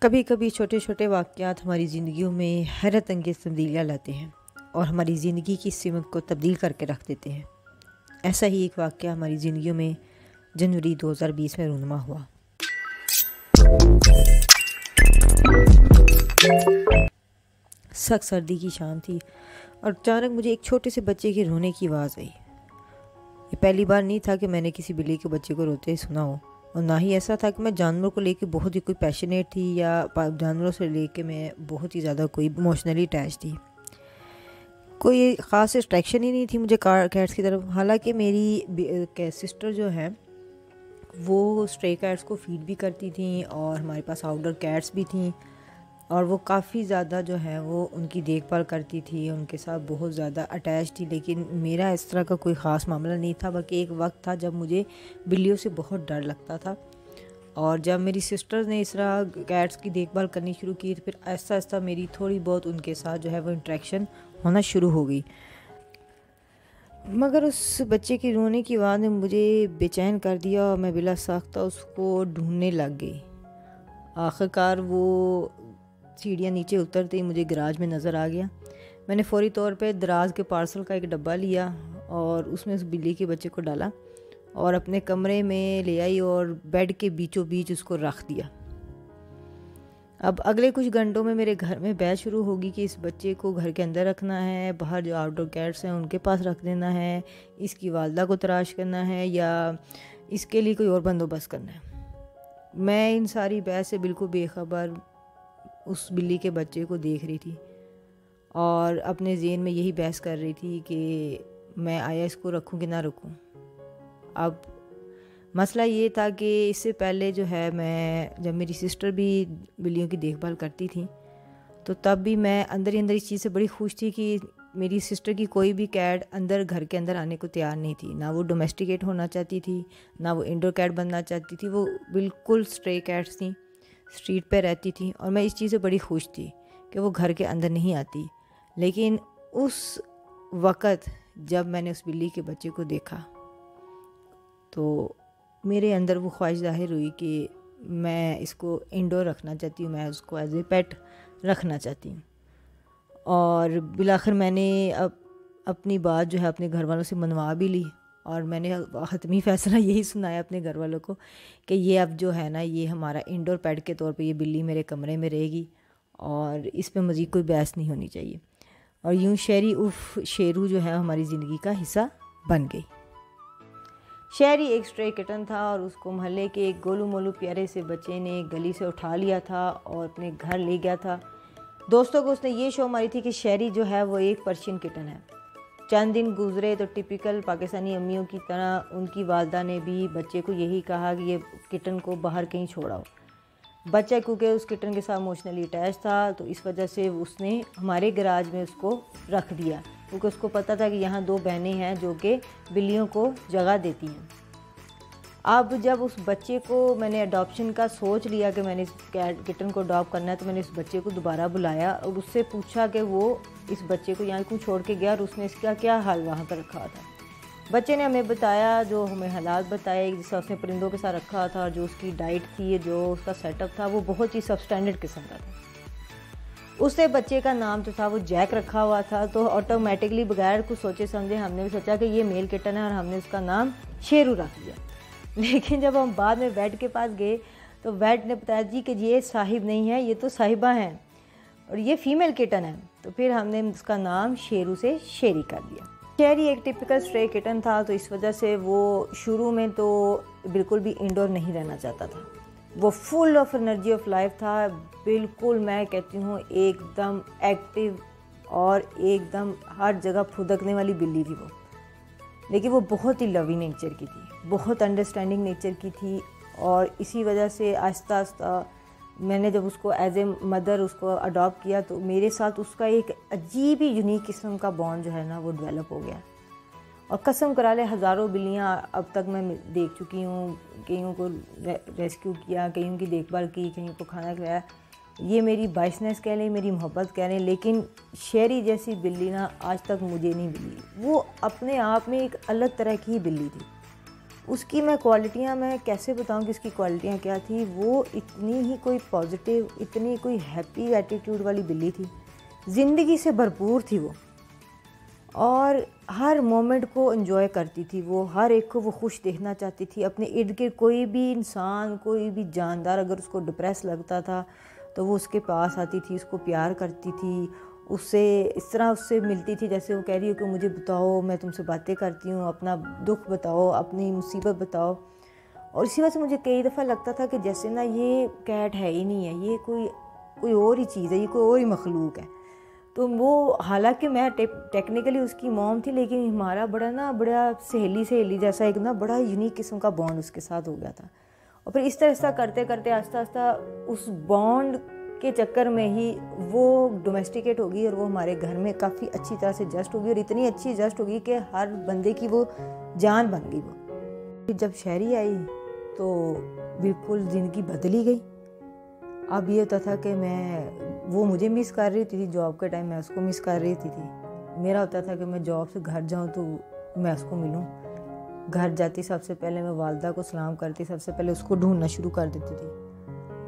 कभी कभी छोटे छोटे वाक़यात हमारी ज़िंदगियों में हैरत अंगेज़ तब्दीलियाँ लाते हैं और हमारी ज़िंदगी की सिमत को तब्दील करके रख देते हैं। ऐसा ही एक वाक़या हमारी ज़िंदगियों में जनवरी 2020 में रूनुमा हुआ। सख्त सर्दी की शाम थी और अचानक मुझे एक छोटे से बच्चे के रोने की आवाज़ आई। ये पहली बार नहीं था कि मैंने किसी बिल्ली के बच्चे को रोते सुना हो, और ना ही ऐसा था कि मैं जानवरों को लेके बहुत ही कोई पैशनेट थी या जानवरों से लेके मैं बहुत ही ज़्यादा कोई इमोशनली अटैच थी। कोई ख़ास अट्रैक्शन ही नहीं थी मुझे कैट्स की तरफ। हालांकि मेरी सिस्टर जो है वो स्ट्रे कैट्स को फीड भी करती थी और हमारे पास आउटडोर कैट्स भी थी और वो काफ़ी ज़्यादा जो है वो उनकी देखभाल करती थी, उनके साथ बहुत ज़्यादा अटैच थी। लेकिन मेरा इस तरह का कोई ख़ास मामला नहीं था, बल्कि एक वक्त था जब मुझे बिल्लियों से बहुत डर लगता था। और जब मेरी सिस्टर ने इस तरह कैट्स की देखभाल करनी शुरू की तो फिर आहिस्ता आहिस्ता मेरी थोड़ी बहुत उनके साथ जो है वो इंटरेक्शन होना शुरू हो गई। मगर उस बच्चे की रोने की आवाज़ ने मुझे बेचैन कर दिया और मैं बिला साख्ता उसको ढूंढने लग गई। आखिरकार वो सीढ़ियाँ नीचे उतरते ही मुझे गराज में नज़र आ गया। मैंने फौरी तौर पे दराज के पार्सल का एक डब्बा लिया और उसमें उस बिल्ली के बच्चे को डाला और अपने कमरे में ले आई और बेड के बीचों बीच उसको रख दिया। अब अगले कुछ घंटों में मेरे घर में बहस शुरू होगी कि इस बच्चे को घर के अंदर रखना है, बाहर जो आउटडोर कैट्स हैं उनके पास रख देना है, इसकी वालदा को तलाश करना है या इसके लिए कोई और बंदोबस्त करना है। मैं इन सारी बहस से बिल्कुल बेखबर उस बिल्ली के बच्चे को देख रही थी और अपने ज़हन में यही बहस कर रही थी कि मैं आया इसको रखूं कि ना रखूं। अब मसला ये था कि इससे पहले जो है मैं जब मेरी सिस्टर भी बिल्लियों की देखभाल करती थी तो तब भी मैं अंदर ही अंदर इस चीज़ से बड़ी खुश थी कि मेरी सिस्टर की कोई भी कैट घर के अंदर आने को तैयार नहीं थी। ना वो डोमेस्टिकेट होना चाहती थी, ना वो इंडोर कैट बनना चाहती थी। वो बिल्कुल स्ट्रे कैट्स थी, स्ट्रीट पे रहती थी और मैं इस चीज़ से बड़ी खुश थी कि वो घर के अंदर नहीं आती। लेकिन उस वक़्त जब मैंने उस बिल्ली के बच्चे को देखा तो मेरे अंदर वो ख्वाहिश ज़ाहिर हुई कि मैं इसको इंडोर रखना चाहती हूँ, मैं उसको एज ए पेट रखना चाहती हूँ। और बिलाखिर मैंने अपनी बात जो है अपने घर वालों से मनवा भी ली और मैंने हतमी फ़ैसला यही सुनाया अपने घर वालों को कि ये अब जो है ना ये हमारा इंडोर पेट के तौर पे ये बिल्ली मेरे कमरे में रहेगी और इस पे मज़ीद कोई बहस नहीं होनी चाहिए। और यूँ शहरी उफ शेरू जो है हमारी ज़िंदगी का हिस्सा बन गई। शहरी एक स्ट्रे किटन था और उसको मोहल्ले के एक गोलू मोलू प्यारे से बच्चे ने गली से उठा लिया था और अपने घर ले गया था। दोस्तों को उसने ये शो मारी थी कि शहरी जो है वो एक पर्शियन किटन है। चंद दिन गुजरे तो टिपिकल पाकिस्तानी अम्मियों की तरह उनकी वालदा ने भी बच्चे को यही कहा कि ये किटन को बाहर कहीं छोड़ाओ। बच्चा क्योंकि उस किटन के साथ इमोशनली अटैच था तो इस वजह से उसने हमारे गराज में उसको रख दिया, क्योंकि उसको पता था कि यहाँ दो बहनें हैं जो कि बिल्लियों को जगह देती हैं। अब जब उस बच्चे को मैंने अडॉप्शन का सोच लिया कि मैंने इस किटन को अडॉप्ट करना है तो मैंने इस बच्चे को दोबारा बुलाया और उससे पूछा कि वो इस बच्चे को यहाँ क्यों छोड़ के गया और उसने इसका क्या हाल वहाँ पर रखा था। बच्चे ने हमें बताया, जो हमें हालात बताए जिससे उसने परिंदों के साथ रखा था और जो उसकी डाइट थी, जो उसका सेटअप था वो बहुत ही सबस्टैंडर्ड किस्म का था। उससे बच्चे का नाम जो था वो जैक रखा हुआ था। तो ऑटोमेटिकली बगैर कुछ सोचे समझे हमने भी सोचा कि ये मेल किटन है और हमने उसका नाम शेरू रख दिया। लेकिन जब हम बाद में वेट के पास गए तो वेट ने बताया जी कि ये साहिब नहीं है, ये तो साहिबा हैं और ये फीमेल किटन है। तो फिर हमने उसका नाम शेरू से शेरी कर दिया। शेरी एक टिपिकल स्ट्रे किटन था तो इस वजह से वो शुरू में तो बिल्कुल भी इंडोर नहीं रहना चाहता था। वो full of energy of life था, बिल्कुल मैं कहती हूँ एकदम एक्टिव और एकदम हर जगह फुदकने वाली बिल्ली थी वो। लेकिन वो बहुत ही लविंग नेचर की थी, बहुत अंडरस्टैंडिंग नेचर की थी और इसी वजह से आहिस्ता आहिस्ता मैंने जब उसको एज ए मदर उसको अडॉप्ट किया तो मेरे साथ उसका एक अजीब ही यूनिक किस्म का बॉन्ड जो है ना वो डेवलप हो गया। और कसम करा ले हज़ारों बिल्लियाँ अब तक मैं देख चुकी हूँ, कईयों को रेस्क्यू किया, कईयों की देखभाल की, कईयों को खाना खिलाया। ये मेरी बाइसनेस कह लें, मेरी मोहब्बत कह लें, लेकिन शेरी जैसी बिल्ली ना आज तक मुझे नहीं मिली। वो अपने आप में एक अलग तरह की बिल्ली थी। उसकी मैं क्वालिटियाँ मैं कैसे बताऊँ कि इसकी क्वालिटियाँ क्या थी। वो इतनी ही कोई पॉजिटिव, इतनी कोई हैप्पी एटीट्यूड वाली बिल्ली थी, ज़िंदगी से भरपूर थी वो, और हर मोमेंट को एंजॉय करती थी वो, हर एक को वो खुश देखना चाहती थी। अपने इर्द गिर्द कोई भी इंसान, कोई भी जानदार अगर उसको डिप्रेस लगता था तो वो उसके पास आती थी, उसको प्यार करती थी, उससे इस तरह उससे मिलती थी जैसे वो कह रही हो कि मुझे बताओ, मैं तुमसे बातें करती हूँ, अपना दुख बताओ, अपनी मुसीबत बताओ। और इसी वजह से मुझे कई दफ़ा लगता था कि जैसे ना ये कैट है ही नहीं है, ये कोई और ही चीज़ है, ये कोई और ही मखलूक है। तो वो, हालांकि मैं टेक्निकली उसकी मॉम थी, लेकिन हमारा बड़ा सहेली जैसा एक ना बड़ा यूनिक किस्म का बॉन्ड उसके साथ हो गया था। और फिर इस तरह करते करते आस्ता आस्ता उस बॉन्ड के चक्कर में ही वो डोमेस्टिकेट होगी और वो हमारे घर में काफ़ी अच्छी तरह से एडजस्ट होगी, और इतनी अच्छी एडजस्ट होगी कि हर बंदे की वो जान बन गई वो। फिर जब शहरी आई तो बिल्कुल ज़िंदगी बदली गई। अब ये होता था कि वो मुझे मिस कर रही थी, जॉब के टाइम मैं उसको मिस कर रही थी। मेरा होता था कि मैं जॉब से घर जाऊं तो मैं उसको मिलूं। घर जाती सबसे पहले मैं वालदा को सलाम करती, सबसे पहले उसको ढूंढना शुरू कर देती थी।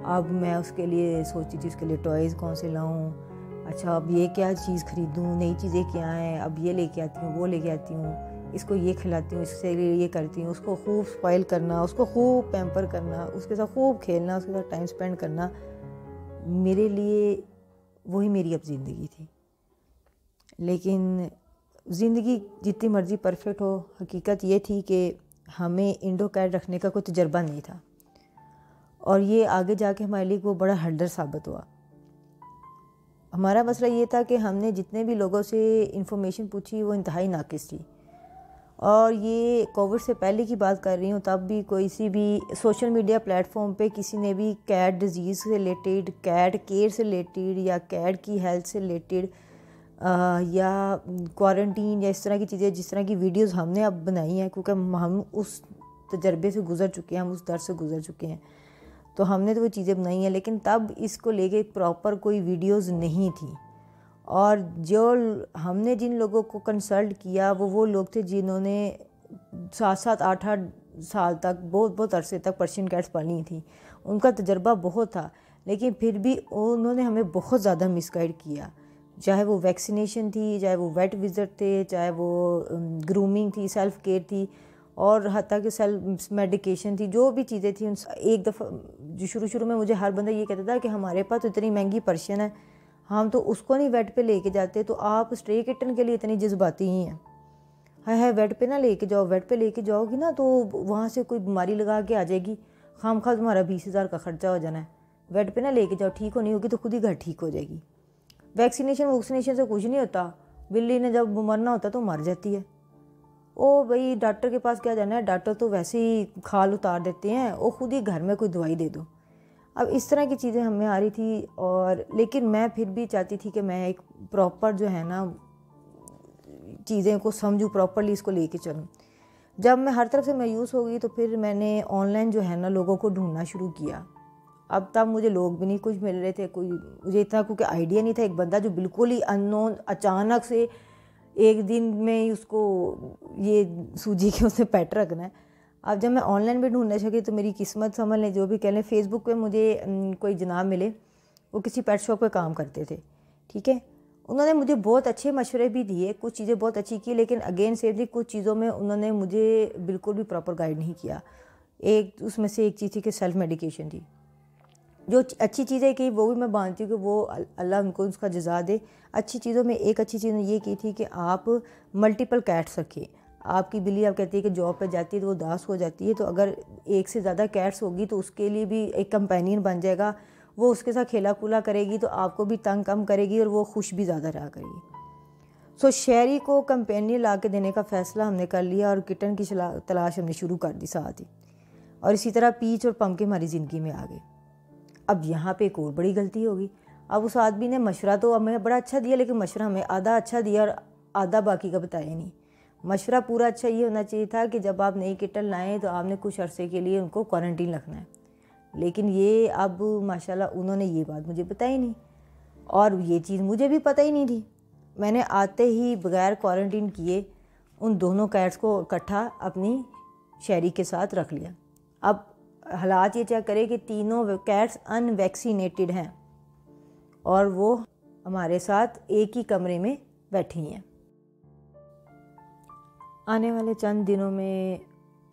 अब मैं उसके लिए सोचती थी उसके लिए टॉयज़ कौन से लाऊं, अच्छा अब ये क्या चीज़ ख़रीदूं, नई चीज़ें क्या हैं, अब ये लेके आती हूँ, वो लेके आती हूँ, इसको ये खिलाती हूँ, इसके लिए ये करती हूँ। उसको खूब स्पॉइल करना, उसको खूब पैम्पर करना, उसके साथ खूब खेलना, उसके साथ टाइम स्पेंड करना, मेरे लिए वही मेरी अब ज़िंदगी थी। लेकिन ज़िंदगी जितनी मर्ज़ी परफेक्ट हो, हकीकत ये थी कि हमें इंडो कैट रखने का कोई तजर्बा नहीं था, और ये आगे जाके हमारे लिए वो बड़ा हर्डल साबित हुआ। हमारा मसला ये था कि हमने जितने भी लोगों से इन्फॉर्मेशन पूछी वो इंतहाई नाकिस थी। और ये कोविड से पहले की बात कर रही हूँ, तब भी कोई सी भी सोशल मीडिया प्लेटफॉर्म पे किसी ने भी कैट डिजीज़ से रिलेटेड, कैट केयर से रिलेटेड, या कैट की हेल्थ से रिलेटेड, या क्वारंटीन या इस तरह की चीज़ें, जिस तरह की वीडियोस हमने अब बनाई हैं, क्योंकि हम उस तजर्बे से गुज़र चुके हैं, हम उस दर से गुज़र चुके हैं, तो हमने तो वो चीज़ें बनाई हैं। लेकिन तब इसको लेके प्रॉपर कोई वीडियोस नहीं थी। और जो हमने जिन लोगों को कंसल्ट किया वो लोग थे जिन्होंने 7-7, 8-8 साल तक, बहुत अरसे तक पर्शियन कैट्स पाली थी। उनका तजर्बा बहुत था, लेकिन फिर भी उन्होंने हमें बहुत ज़्यादा मिसगाइड किया। चाहे वो वैक्सीनेशन थी, चाहे वो वेट विज़िट थे, चाहे वो ग्रूमिंग थी, सेल्फ़ केयर थी, और हत्ता कि सेल्फ मेडिकेशन थी, जो भी चीज़ें थी। एक दफ़ा जो शुरू में मुझे हर बंदा ये कहता था कि हमारे पास तो इतनी महंगी पर्शियन है, हम तो उसको नहीं वेट पे लेके जाते, तो आप स्ट्रे किटन के लिए इतनी जज्बाती ही हैं। है वेट पे ना लेके जाओ, वेट पे लेके जाओगी ना तो वहाँ से कोई बीमारी लगा के आ जाएगी, खामखा तुम्हारा 20,000 का खर्चा हो जाना है। वेट पे ना लेके जाओ, ठीक हो नहीं होगी तो खुद ही घर ठीक हो जाएगी। वैक्सीनेशन से कुछ नहीं होता, बिल्ली ने जब मरना होता तो मर जाती है। ओ भाई डॉक्टर के पास क्या जाना है, डॉक्टर तो वैसे ही खाल उतार देते हैं, वो खुद ही घर में कोई दवाई दे दो। अब इस तरह की चीज़ें हमें आ रही थी, और लेकिन मैं फिर भी चाहती थी कि मैं एक प्रॉपर जो है ना चीज़ें को समझूँ, प्रॉपरली इसको लेके चलूँ। जब मैं हर तरफ से मायूस हो गई तो फिर मैंने ऑनलाइन जो है ना लोगों को ढूंढना शुरू किया। अब तब मुझे लोग भी नहीं कुछ मिल रहे थे, कोई मुझे इतना क्योंकि आइडिया नहीं था। एक बंदा जो बिल्कुल ही अननोन, अचानक से एक दिन में ही उसको ये सूझी कि उसे पेट रखना है। अब जब मैं ऑनलाइन भी ढूंढने लगी तो मेरी किस्मत समझ लें, जो भी कह लें, फेसबुक पे मुझे कोई जनाब मिले, वो किसी पेट शॉप पे काम करते थे, ठीक है। उन्होंने मुझे बहुत अच्छे मशवरे भी दिए, कुछ चीज़ें बहुत अच्छी की, लेकिन अगेन सेमली कुछ चीज़ों में उन्होंने मुझे बिल्कुल भी प्रॉपर गाइड नहीं किया। एक उसमें से एक चीज़ थी कि सेल्फ मेडिकेशन थी। जो अच्छी चीज़ें की वो भी मैं मानती हूँ कि वो अल्लाह उनको उसका जज़ा दे। अच्छी चीज़ों में एक अच्छी चीज़ ये की थी कि आप मल्टीपल कैट्स रखें। आपकी बिल्ली, आप कहती है कि जॉब पे जाती है तो वो उदास हो जाती है, तो अगर एक से ज़्यादा कैट्स होगी तो उसके लिए भी एक कंपेनियन बन जाएगा, वो उसके साथ खेला कूला करेगी तो आपको भी तंग कम करेगी और वो खुश भी ज़्यादा रहा करेगी। सो शहरी को कंपेनियन ला के देने का फ़ैसला हमने कर लिया और किटन की तलाश हमने शुरू कर दी साथ ही। और इसी तरह पीच और पम्पकिन हमारी ज़िंदगी में आ गए। अब यहाँ पे एक और बड़ी गलती होगी। अब उस आदमी ने मशवरा तो हमें बड़ा अच्छा दिया, लेकिन मशवरा हमें आधा अच्छा दिया और आधा बाकी का बताया नहीं। मशवरा पूरा अच्छा ये होना चाहिए था कि जब आप नई किटन लाएँ तो आपने कुछ अरसे के लिए उनको क्वारंटीन रखना है, लेकिन ये अब माशाल्लाह उन्होंने ये बात मुझे बताई नहीं, और ये चीज़ मुझे भी पता ही नहीं थी। मैंने आते ही बग़ैर क्वारंटीन किए उन दोनों कैट्स को इकट्ठा अपनी शहरी के साथ रख लिया। अब हालात ये चेक करें कि तीनों कैट्स अनवैक्सीनेटेड हैं और वो हमारे साथ एक ही कमरे में बैठी हैं। आने वाले चंद दिनों में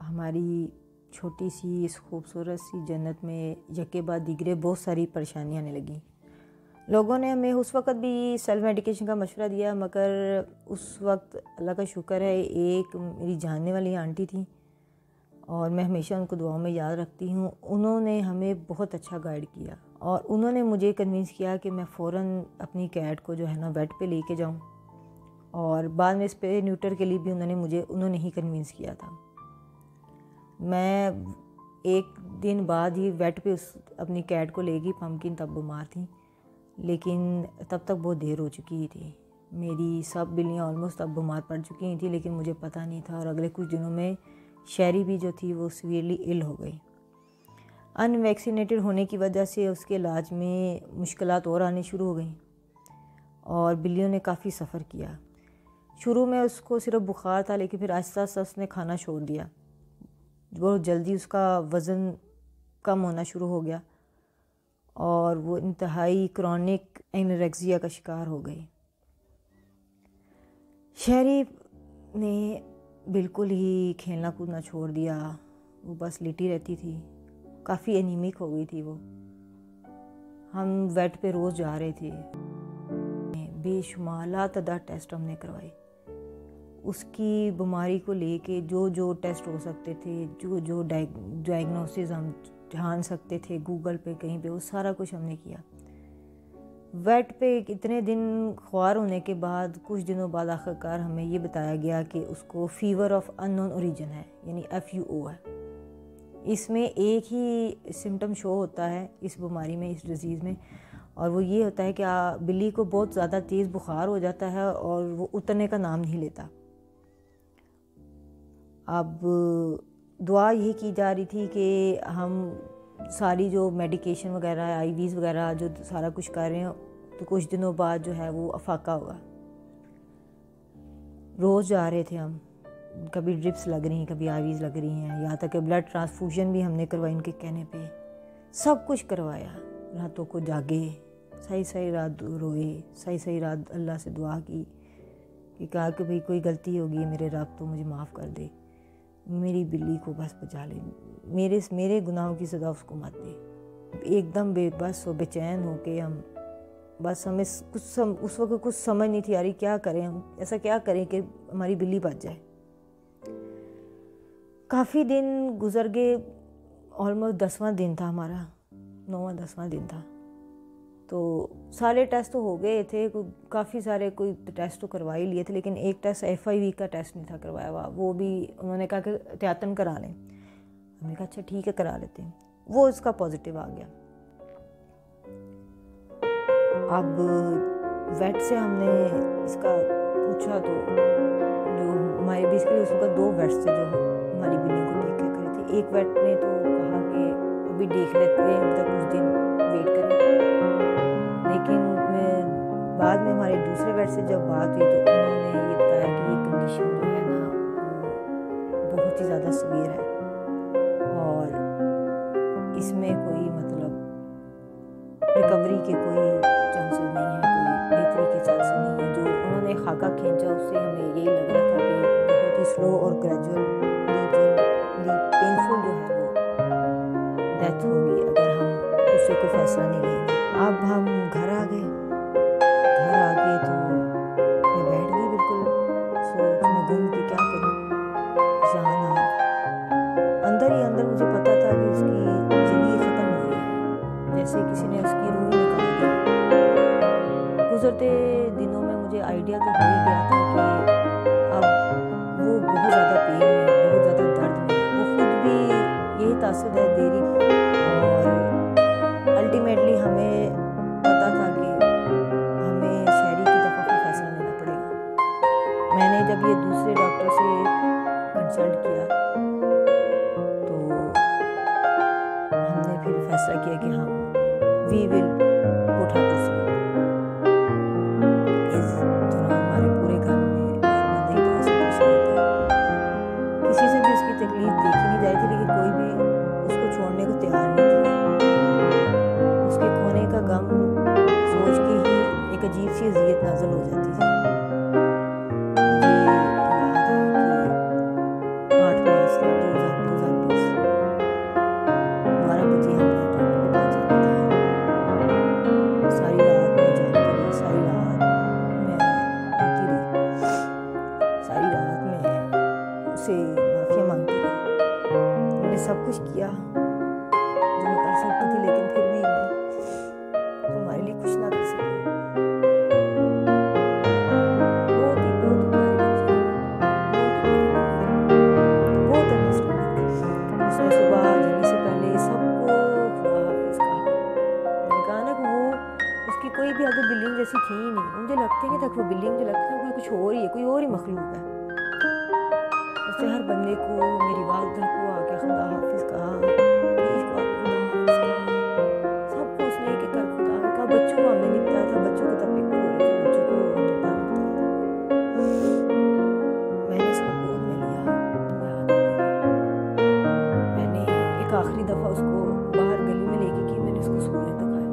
हमारी छोटी सी इस खूबसूरत सी जन्नत में यके बाद दीगरे बहुत सारी परेशानियाँ आने लगी। लोगों ने हमें उस वक्त भी सेल्फ मेडिकेशन का मशवरा दिया, मगर उस वक्त अल्लाह का शुक्र है एक मेरी जानने वाली आंटी थी और मैं हमेशा उनको दुआओं में याद रखती हूँ। उन्होंने हमें बहुत अच्छा गाइड किया और उन्होंने मुझे कन्विंस किया कि मैं फ़ौरन अपनी कैट को जो है ना वेट पे लेके जाऊँ, और बाद में स्प्रे न्यूटर के लिए भी उन्होंने ही कन्विंस किया था। मैं एक दिन बाद ही वेट पे अपनी कैट को ले गई। पम्पकिन तब बीमार थी, लेकिन तब तक बहुत देर हो चुकी थी। मेरी सब बिल्लियाँ ऑलमोस्ट तब बीमार पड़ चुकी थी, लेकिन मुझे पता नहीं था। और अगले कुछ दिनों में शहरी भी जो थी वो सीवियरली इल हो गई। अनवैक्सीनेटेड होने की वजह से उसके इलाज में मुश्किलात और आनी शुरू हो गई और बिल्लियों ने काफ़ी सफ़र किया। शुरू में उसको सिर्फ बुखार था, लेकिन फिर आहिस्ता आहिस्ता उसने खाना छोड़ दिया। बहुत जल्दी उसका वज़न कम होना शुरू हो गया और वो इंतहाई क्रॉनिक एनोरेक्सिया का शिकार हो गई। शहरी ने बिल्कुल ही खेलना कूदना छोड़ दिया। वो बस लेटी रहती थी, काफ़ी एनीमिक हो गई थी वो। हम वेट पे रोज़ जा रहे थे, बेशुमार लातदार टेस्ट हमने करवाए। उसकी बीमारी को लेके जो जो टेस्ट हो सकते थे, जो जो डायग्नोसिस हम जान सकते थे गूगल पे कहीं पे, वो सारा कुछ हमने किया। वेट पे इतने दिन ख्वार होने के बाद कुछ दिनों बाद आखिरकार हमें ये बताया गया कि उसको फीवर ऑफ अननोन ओरिजिन है, यानी FUO है। इसमें एक ही सिम्टम शो होता है इस बीमारी में, इस डिज़ीज़ में, और वो ये होता है कि बिल्ली को बहुत ज़्यादा तेज़ बुखार हो जाता है और वो उतरने का नाम नहीं लेता। अब दुआ यही की जा रही थी कि हम सारी जो मेडिकेशन वगैरह, IVs वगैरह जो सारा कुछ कर रहे हैं, तो कुछ दिनों बाद जो है वो अफाका होगा। रोज़ जा रहे थे हम, कभी ड्रिप्स लग रही हैं, कभी IVs लग रही हैं, यहाँ तक कि ब्लड ट्रांसफ्यूजन भी हमने करवाई उनके कहने पे। सब कुछ करवाया। रातों को जागे, सही सही रात रोए, सही सही रात अल्लाह से दुआ की कि कहा कि भाई कोई गलती होगी मेरे रब तो मुझे माफ़ कर दे, मेरी बिल्ली को बस बचा ले, मेरे गुनाहों की सज़ा उसको मत दे। एकदम बेबस हो, बेचैन हो के हम बस, हमें उस वक्त कुछ समझ नहीं थी आ रही क्या करें, हम ऐसा क्या करें कि हमारी बिल्ली बच जाए। काफ़ी दिन गुजर गए, ऑलमोस्ट 10वां दिन था हमारा, 9वां 10वां दिन था। तो सारे टेस्ट तो हो गए थे, काफ़ी सारे कोई टेस्ट तो करवा ही लिए थे, लेकिन एक टेस्ट FIV का टेस्ट नहीं था करवाया हुआ। वो भी उन्होंने कहा कि एहतियातन करा लें। हमने कहा अच्छा ठीक है करा लेते हैं। वो इसका पॉजिटिव आ गया। अब वेट से हमने इसका पूछा तो जो हमारे बेसिकली उस वक्त 2 वेट्स थे जो हमारी बिल्ली को टेक केयर करे थे। एक वेट ने तो कहा कि अभी देख लेते हैं, अब तक कुछ दिन वेट करें, लेकिन बाद में हमारे दूसरे वेट से जब बात हुई तो उन्होंने ये बताया कि ये कंडीशन जो है ना वो बहुत ही ज़्यादा सीवियर है और इसमें कोई मतलब रिकवरी के कोई चांसेस नहीं है, कोई बेहतरी के चांसेस नहीं है। जो उन्होंने खाका खींचा उससे हमें यही लग रहा था कि बहुत ही स्लो और ग्रेजुअली पेनफुल जो है वो डेथ होगी अगर हम उससे कोई फैसला नहीं लेंगे। अब हम घर आ गए तो मैं बैठ गई बिल्कुल सोच में गुम कि क्या करूँ। जहान अंदर ही अंदर मुझे पता था कि उसकी ज़िंदगी ख़त्म हो रही है, जैसे किसी ने उसकी रूह निकाल दी। गुजरते दिनों में मुझे आइडिया तो हो ही गया था कि अब वो बहुत ज़्यादा पेन में है, बहुत ज़्यादा दर्द में है। वो खुद भी यही तासुर है दे रही, और अल्टीमेटली हमें पता था कि हमें शहरी की तरफ कोई फैसला लेना पड़ेगा। मैंने जब ये दूसरे डॉक्टर से कंसल्ट किया तो हमने फिर फैसला किया कि हम we will put her to sleep. इस दौरान हमारे पूरे घर में नहीं तो ऐसा कुछ नहीं था, किसी से भी उसकी तकलीफ देखी अजीब सी अजियत नाज़िल हो जाती थी। मुझे याद है कि 8 मार्च 2020 12 बजे हमने डॉक्टर के पास जाना था। सारी रात मैं जागती रही, सारी रात मैं रोती रही, सारी रात मैं उससे माफ़िया मांगती रही। मैंने सब कुछ किया जो मैं कर सकती थी, लेकिन फिर भी मैं तुम्हारे लिए कुछ ना कर सकी। बहुत ही प्यारी बच्ची थी, बहुत अंडरस्टैंडिंग। उसने सुबह जाने से पहले सबको खुदा हाफिज़ कहा। मैंने कहा ना कि वो उसकी कोई भी अगर बिल्डिंग जैसी थी ही नहीं, मुझे लगती नहीं था कि वो बिल्डिंग, जो लगता है कोई कुछ और ही है, कोई और ही मखलूक है। उसने हर बंदे को, मेरी वालदा को आके खुदा हाफिज़ कहा, प्लीज़ को आके खुदा हाफिज़ कहा। सबको उसने एक एक कर खुदा हाफिज़ कहा। बच्चों को हमने नहीं बताया था, बच्चों को तब पेपर हो रहे थे, बच्चों को हमने तब बताया था। मैंने इसको गोद में लिया, याद आती है। मैंने एक आखिरी दफ़ा उसको बाहर गली में लेके की, मैंने उसको सूरज दिखाया।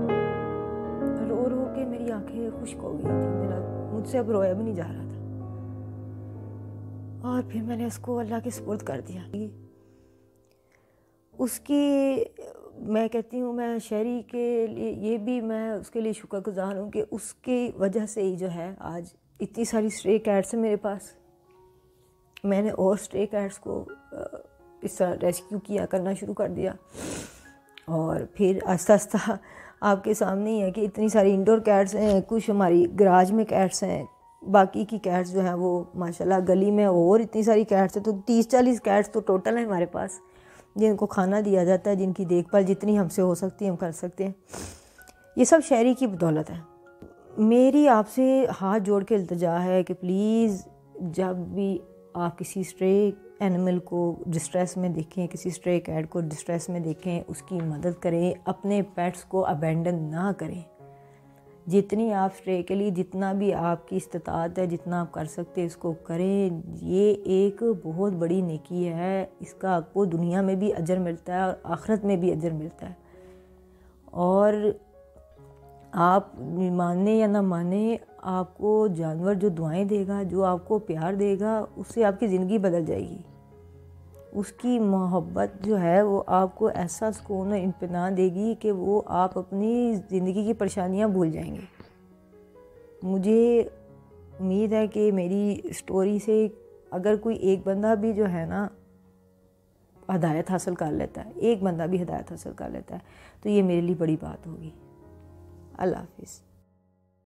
रो रो के मेरी आंखें खुश्क हो गई थी, मेरा मुझसे अब रोया भी नहीं जा रहा था। और फिर मैंने उसको अल्लाह के सुपुर्द कर दिया। उसकी, मैं कहती हूँ, मैं शहरी के लिए ये भी मैं उसके लिए शुक्रगुज़ार हूँ कि उसकी वजह से ही जो है आज इतनी सारी स्ट्रे कैट्स हैं मेरे पास। मैंने और स्ट्रे कैट्स को इस तरह रेस्क्यू किया करना शुरू कर दिया। और फिर आस्ता आस्ता आपके सामने ही है कि इतनी सारी इंडोर कैट्स हैं, कुछ हमारी गराज में कैट्स हैं, बाकी की कैट्स जो हैं वो माशाल्लाह गली में और इतनी सारी कैट्स हैं। तो 30-40 कैट्स तो टोटल है हमारे पास, जिनको खाना दिया जाता है, जिनकी देखभाल जितनी हमसे हो सकती है हम कर सकते हैं। ये सब शहरी की बदौलत है। मेरी आपसे हाथ जोड़ के इल्तिजा है कि प्लीज़ जब भी आप किसी स्ट्रे एनिमल को डिस्ट्रेस में देखें, किसी स्ट्रे कैट को डिस्ट्रेस में देखें, उसकी मदद करें, अपने पेट्स को अबैंडन ना करें। जितनी आप स्ट्रे के लिए, जितना भी आपकी इस्तिताअत है, जितना आप कर सकते हैं इसको करें। ये एक बहुत बड़ी नेकी है, इसका आपको दुनिया में भी अजर मिलता है और आखिरत में भी अजर मिलता है। और आप माने या ना माने, आपको जानवर जो दुआएं देगा, जो आपको प्यार देगा, उससे आपकी ज़िंदगी बदल जाएगी। उसकी मोहब्बत जो है वो आपको ऐसा सुकून और इत्मीनान देगी कि वो आप अपनी ज़िंदगी की परेशानियां भूल जाएंगे। मुझे उम्मीद है कि मेरी स्टोरी से अगर कोई एक बंदा भी जो है ना हदायत हासिल कर लेता है, एक बंदा भी हदायत हासिल कर लेता है, तो ये मेरे लिए बड़ी बात होगी। अल्लाह हाफिज़।